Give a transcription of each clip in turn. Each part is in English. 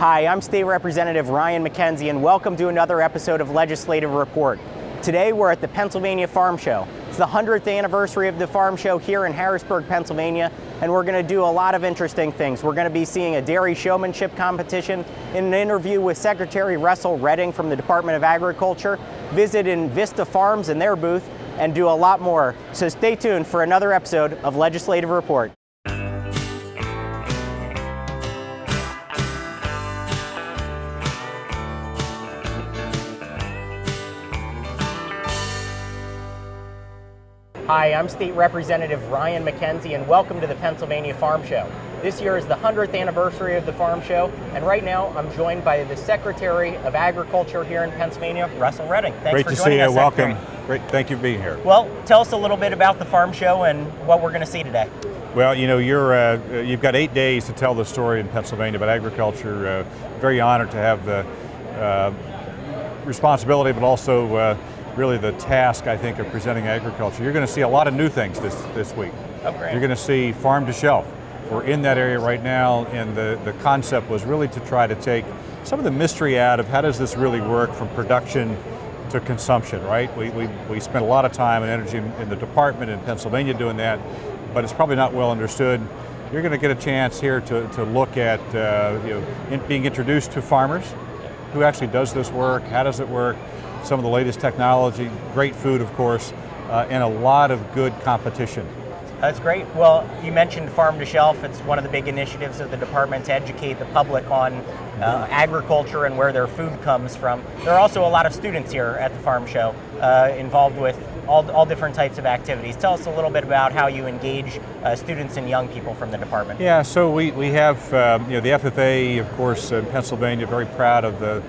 Hi, I'm State Representative Ryan Mackenzie, and welcome to another episode of Legislative Report. Today we're at the Pennsylvania Farm Show. It's the 100th anniversary of the Farm Show here in Harrisburg, Pennsylvania, and we're going to do a lot of interesting things. We're going to be seeing a dairy showmanship competition, in an interview with Secretary Russell Redding from the Department of Agriculture, visit in Vista Farms in their booth, and do a lot more. So stay tuned for another episode of Legislative Report. Hi, I'm State Representative Ryan Mackenzie, and welcome to the Pennsylvania Farm Show. This year is the 100th anniversary of the Farm Show, and right now I'm joined by the Secretary of Agriculture here in Pennsylvania, Russell Redding. Thanks for joining us, Great to see you. Secretary. Welcome. Great. Thank you for being here. Well, tell us a little bit about the Farm Show and what we're going to see today. Well, you know, you've got 8 days to tell the story in Pennsylvania about agriculture. Very honored to have the responsibility, but also really the task, I think, of presenting agriculture. You're going to see a lot of new things this week. Oh, great. You're going to see farm to shelf. We're in that area right now, and the concept was really to try to take some of the mystery out of how does this really work from production to consumption, right? We spent a lot of time and energy in the department in Pennsylvania doing that, but it's probably not well understood. You're going to get a chance here to look at being introduced to farmers, who actually does this work, how does it work, some of the latest technology, great food, of course, and a lot of good competition. That's great. Well, you mentioned Farm to Shelf. It's one of the big initiatives of the department to educate the public on agriculture and where their food comes from. There are also a lot of students here at the Farm Show involved with all different types of activities. Tell us a little bit about how you engage students and young people from the department. Yeah, so we have the FFA, of course, in Pennsylvania, very proud of the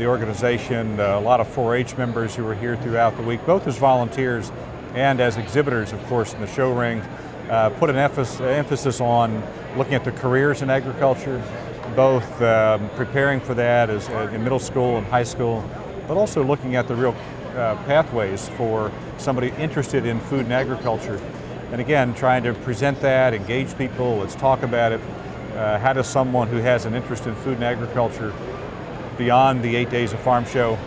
organization, a lot of 4-H members who were here throughout the week, both as volunteers and as exhibitors, of course, in the show ring. Put an emphasis on looking at the careers in agriculture, both preparing for that as in middle school and high school, but also looking at the real pathways for somebody interested in food and agriculture. And again, trying to present that, engage people, let's talk about it. How does someone who has an interest in food and agriculture beyond the 8 days of Farm Show,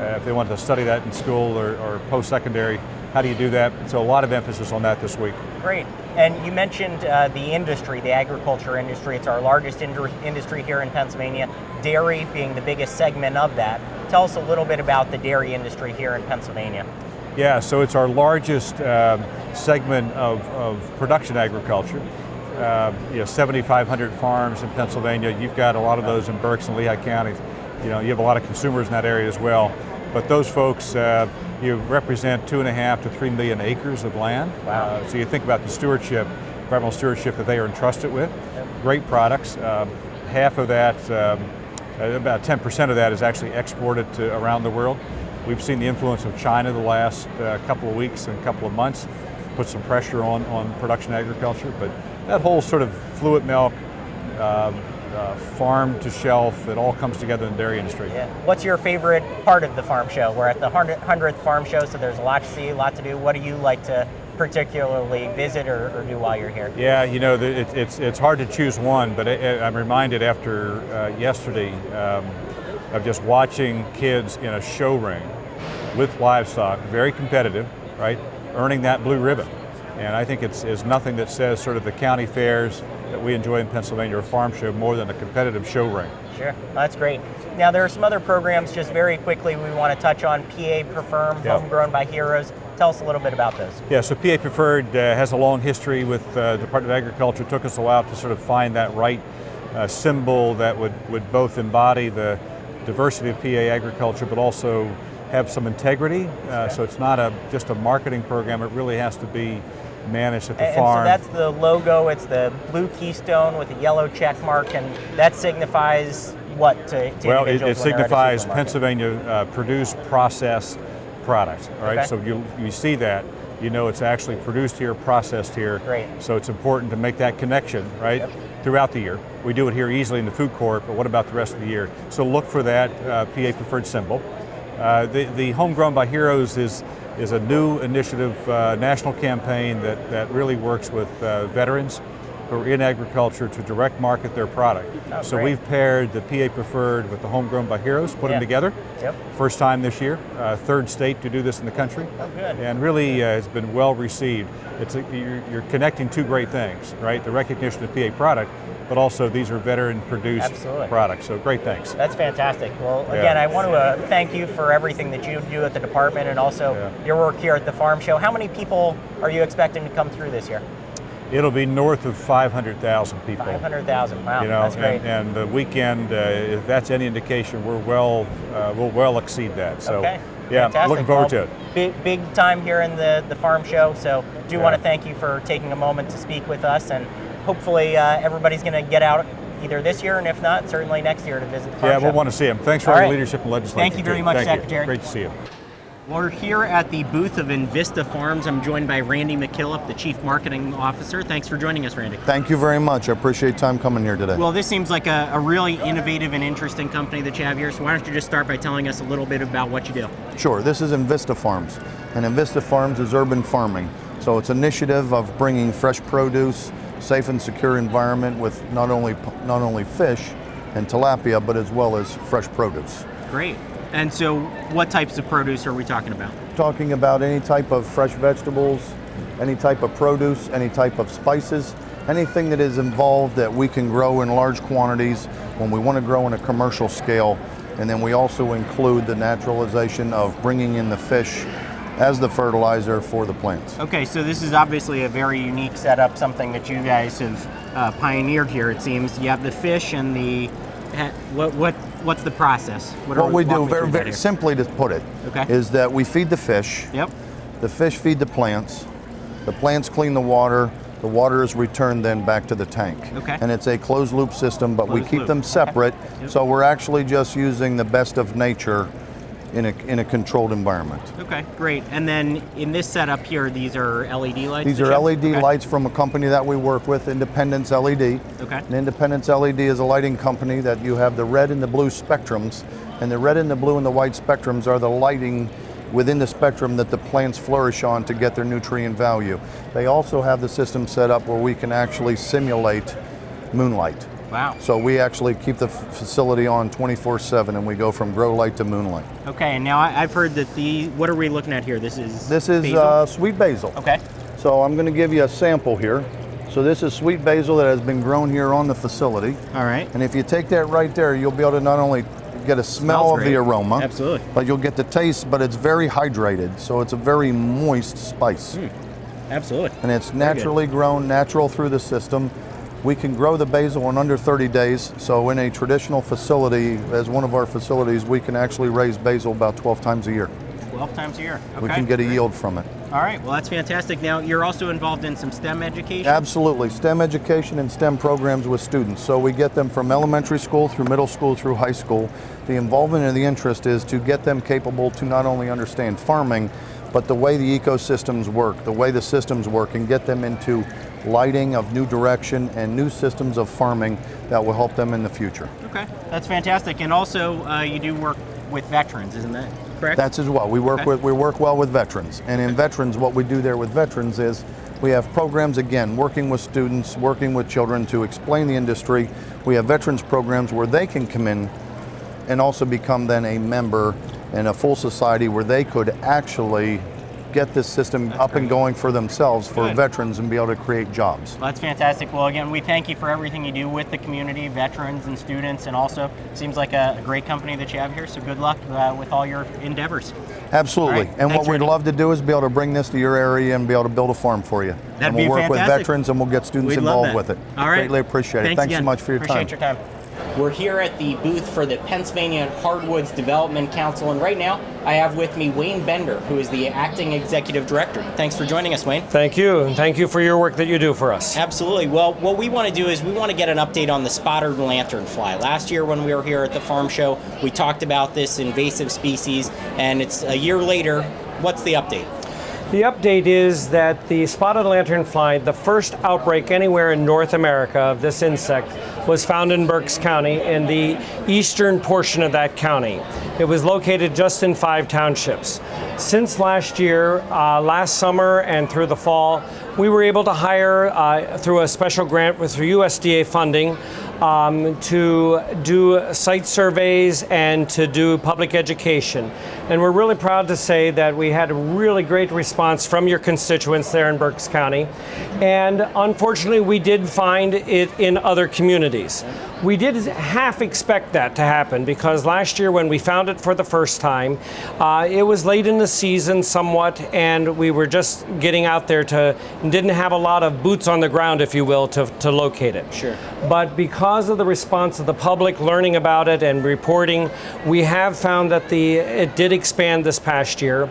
if they want to study that in school or post-secondary, how do you do that? So a lot of emphasis on that this week. Great. And you mentioned the industry, the agriculture industry. It's our largest industry here in Pennsylvania, dairy being the biggest segment of that. Tell us a little bit about the dairy industry here in Pennsylvania. Yeah, so it's our largest segment of production agriculture. 7,500 farms in Pennsylvania. You've got a lot of those in Berks and Lehigh counties. You know, you have a lot of consumers in that area as well. But those folks, you represent 2.5 to 3 million acres of land. Wow. So you think about the stewardship, environmental stewardship that they are entrusted with. Yep. Great products. Half of that, about 10% of that is actually exported to around the world. We've seen the influence of China the last couple of weeks and couple of months, put some pressure on production agriculture, but that whole sort of fluid milk, farm to shelf, it all comes together in the dairy industry. Yeah. What's your favorite part of the Farm Show? We're at the 100th Farm Show, so there's a lot to see, a lot to do. What do you like to particularly visit or do while you're here? Yeah, you know, it's hard to choose one, but I'm reminded after yesterday of just watching kids in a show ring with livestock, very competitive, right, earning that blue ribbon. And I think it's nothing that says sort of the county fairs that we enjoy in Pennsylvania or Farm Show more than a competitive show ring. Sure, well, that's great. Now there are some other programs just very quickly we want to touch on. PA Preferred, Homegrown by Heroes. Tell us a little bit about those. Yeah, so PA Preferred has a long history with the Department of Agriculture. It took us a while to sort of find that right symbol that would both embody the diversity of PA agriculture but also have some integrity. So it's not just a marketing program, it really has to be managed at the farm. And so that's the logo, it's the blue keystone with a yellow check mark, and that signifies what to well, individuals? It signifies Pennsylvania produced processed products, all right? Okay. So you see that, you know it's actually produced here, processed here. Great. So it's important to make that connection, right? Yep. Throughout the year. We do it here easily in the food court, but what about the rest of the year? So look for that PA Preferred symbol. The Homegrown by Heroes is a new initiative, national campaign that really works with veterans who are in agriculture to direct market their product. Oh, so great. we've paired the PA Preferred with the Homegrown by Heroes, put them together. Yep. First time this year, third state to do this in the country. Oh, good. And really has been well received. You're connecting two great things, right? The recognition of PA product, but also these are veteran produced products. So great thanks. That's fantastic. Well, again, I want to thank you for everything that you do at the department and also your work here at the farm show. How many people are you expecting to come through this year? It'll be north of 500,000 people. 500,000. Wow, you know, that's great. And the weekend, if that's any indication, we'll well exceed that. So, yeah, fantastic. Looking forward to it. Big time here in the farm show. So, do want to thank you for taking a moment to speak with us, and hopefully everybody's going to get out either this year, and if not, certainly next year to visit the farm show. Yeah, we'll want to see them. Thanks for all your leadership and legislation. Thank you very much, Secretary. Great to see you. We're here at the booth of Invista Farms. I'm joined by Randy McKillop, the Chief Marketing Officer. Thanks for joining us, Randy. Thank you very much. I appreciate time coming here today. Well, this seems like a really innovative and interesting company that you have here. So why don't you just start by telling us a little bit about what you do? Sure. This is Invista Farms, and Invista Farms is urban farming. So it's an initiative of bringing fresh produce, safe and secure environment with not only fish and tilapia, but as well as fresh produce. Great. And so what types of produce are we talking about? Talking about any type of fresh vegetables, any type of produce, any type of spices, anything that is involved that we can grow in large quantities when we want to grow on a commercial scale. And then we also include the naturalization of bringing in the fish as the fertilizer for the plants. Okay, so this is obviously a very unique setup, something that you guys have pioneered here, it seems. You have the fish and the... What's the process? What we do, very simply to put it, is that we feed the fish. Yep. The fish feed the plants clean the water is returned then back to the tank. Okay. And it's a closed loop system, but we keep them separate, so we're actually just using the best of nature in a controlled environment. Okay, great. And then in this setup here, these are LED lights? These are LED lights from a company that we work with, Independence LED. Okay. And Independence LED is a lighting company that you have the red and the blue spectrums, and the red and the blue and the white spectrums are the lighting within the spectrum that the plants flourish on to get their nutrient value. They also have the system set up where we can actually simulate moonlight. Wow. So we actually keep the facility on 24/7, and we go from grow light to moonlight. Okay, and now I've heard that what are we looking at here? This is basil? Sweet basil. Okay. So I'm going to give you a sample here. So this is sweet basil that has been grown here on the facility. All right. And if you take that right there, you'll be able to not only get a smell of the aroma, absolutely, but you'll get the taste, but it's very hydrated. So it's a very moist spice. Absolutely. And it's naturally grown, natural through the system. We can grow the basil in under 30 days. So in a traditional facility, as one of our facilities, we can actually raise basil about 12 times a year. 12 times a year. Okay. We can get a yield from it. All right, well that's fantastic. Now you're also involved in some STEM education? Absolutely, STEM education and STEM programs with students. So we get them from elementary school through middle school through high school. The involvement and the interest is to get them capable to not only understand farming, but the way the ecosystems work, the way the systems work, and get them into lighting of new direction and new systems of farming that will help them in the future. Okay, that's fantastic. And also you do work with veterans, isn't that correct? That's as well. We work well with veterans. And in veterans, what we do there with veterans is we have programs, again, working with students, working with children to explain the industry. We have veterans programs where they can come in and also become then a member in a full society where they could actually get this system up and going for themselves, for veterans, and be able to create jobs. Well, that's fantastic. Well, again, we thank you for everything you do with the community, veterans and students, and also it seems like a great company that you have here, so good luck with all your endeavors. Absolutely. Right. And what we'd love to do is be able to bring this to your area and be able to build a farm for you. That'd be fantastic. We'll work with veterans and we'll get students involved with it. All right. Greatly appreciate it. Thanks so much for your time. Appreciate your time. We're here at the booth for the Pennsylvania Hardwoods Development Council, and right now I have with me Wayne Bender, who is the Acting Executive Director. Thanks for joining us, Wayne. Thank you, and thank you for your work that you do for us. Absolutely. Well, what we want to do is we want to get an update on the spotted lanternfly. Last year when we were here at the farm show, we talked about this invasive species, and it's a year later. What's the update? The update is that the spotted lanternfly, the first outbreak anywhere in North America of this insect, was found in Berks County, in the eastern portion of that county. It was located just in 5 townships. Since last year, last summer and through the fall, we were able to hire through a special grant through USDA funding to do site surveys and to do public education. And we're really proud to say that we had a really great response from your constituents there in Berks County. And unfortunately, we did find it in other communities. We did half expect that to happen because last year when we found it for the first time, it was late in the season somewhat, and we were just getting out there didn't have a lot of boots on the ground, if you will, to locate it. Sure. But because of the response of the public learning about it and reporting, we have found that it did expand this past year.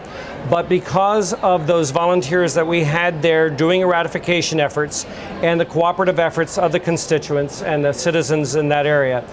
But because of those volunteers that we had there doing ratification efforts and the cooperative efforts of the constituents and the citizens in that area,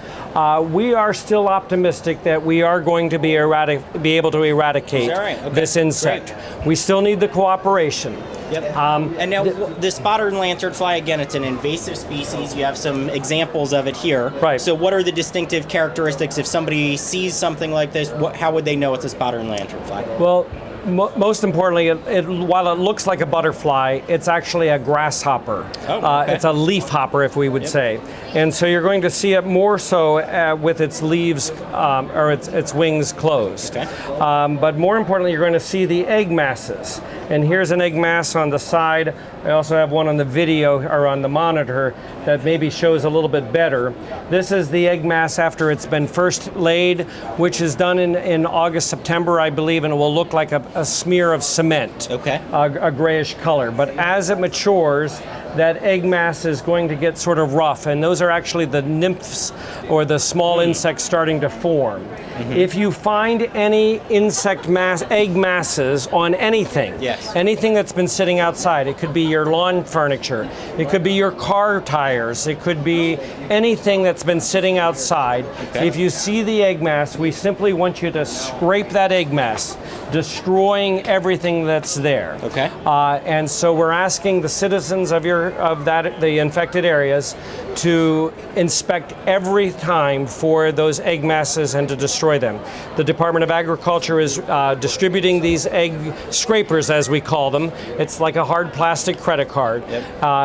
we are still optimistic that we are going to be able to eradicate this insect. Great. We still need the cooperation. Yep. And now the spotted lanternfly, again, it's an invasive species. You have some examples of it here. Right. So what are the distinctive characteristics? If somebody sees something like this, how would they know it's a spotted lanternfly? Well, most importantly, while it looks like a butterfly, it's actually a grasshopper. Oh, okay. It's a leaf hopper, if we would say. And so you're going to see it more so with its leaves or its wings closed. Okay. But more importantly, you're going to see the egg masses. And here's an egg mass on the side. I also have one on the video or on the monitor that maybe shows a little bit better. This is the egg mass after it's been first laid, which is done in August, September, I believe, and it will look like a smear of cement, a grayish color. But as it matures, that egg mass is going to get sort of rough, and those are actually the nymphs or the small insects starting to form. Mm-hmm. If you find any egg masses on anything, anything that's been sitting outside, it could be your lawn furniture, it could be your car tires, it could be anything that's been sitting outside. Okay. If you see the egg mass, we simply want you to scrape that egg mass, destroying everything that's there. Okay. And so we're asking the citizens of the infected areas to inspect every time for those egg masses and to destroy them. The Department of Agriculture is distributing these egg scrapers, as we call them. It's like a hard plastic credit card,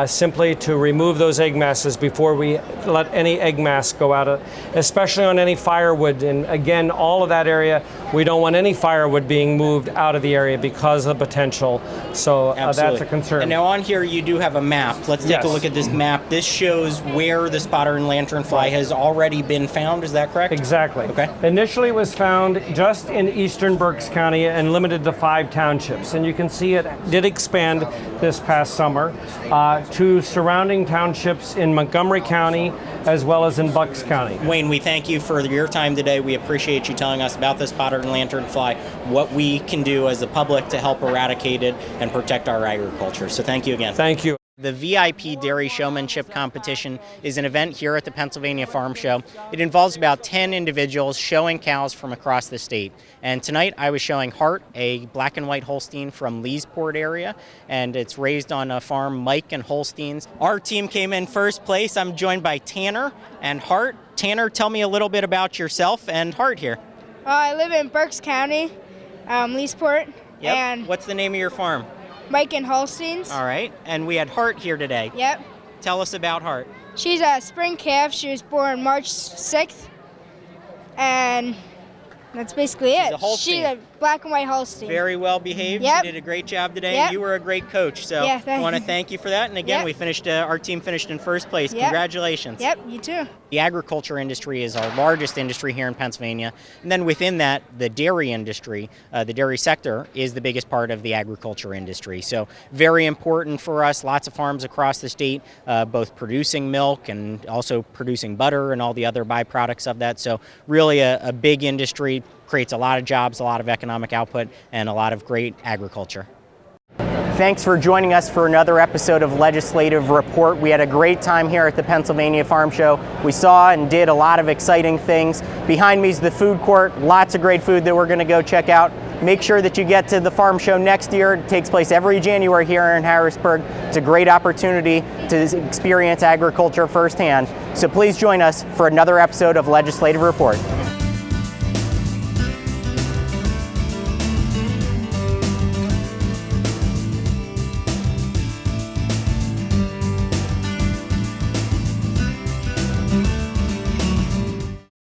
simply to remove those egg masses before we let any egg mass go out, especially on any firewood. And again, all of that area, we don't want any firewood being moved out of the area because of the potential. So that's a concern. And now on here you do have a map. Let's take a look at this map. This shows where the spotted lanternfly has already been found. Is that correct? Exactly. Okay. Initially it was found just in eastern Berks County and limited to 5 townships. And you can see it did expand this past summer to surrounding townships in Montgomery County as well as in Bucks County. Wayne, we thank you for your time today. We appreciate you telling us about the spotted lanternfly, what we can do as the public to help eradicate it and protect our agriculture. So thank you again. Thank you. The VIP Dairy Showmanship Competition is an event here at the Pennsylvania Farm Show. It involves about 10 individuals showing cows from across the state. And tonight I was showing Hart, a black and white Holstein from Leesport area, and it's raised on a farm, Mike and Holsteins. Our team came in first place. I'm joined by Tanner and Hart. Tanner, tell me a little bit about yourself and Hart here. I live in Berks County, Leesport. Yep. And what's the name of your farm? Mike and Holsteins. All right. And we had Hart here today. Yep. Tell us about Hart. She's a spring calf. She was born March 6th. And that's basically it. She's a black and white Holstein. Very well behaved. Yep. You did a great job today. Yep. You were a great coach. So I want to thank you for that. And again, we finished. Our team finished in first place. Yep. Congratulations. Yep, you too. The agriculture industry is our largest industry here in Pennsylvania. And then within that, the dairy industry, the dairy sector, is the biggest part of the agriculture industry. So very important for us. Lots of farms across the state, both producing milk and also producing butter and all the other byproducts of that. So really a big industry, creates a lot of jobs, a lot of economic output, and a lot of great agriculture. Thanks for joining us for another episode of Legislative Report. We had a great time here at the Pennsylvania Farm Show. We saw and did a lot of exciting things. Behind me is the food court, lots of great food that we're going to go check out. Make sure that you get to the farm show next year. It takes place every January here in Harrisburg. It's a great opportunity to experience agriculture firsthand. So please join us for another episode of Legislative Report.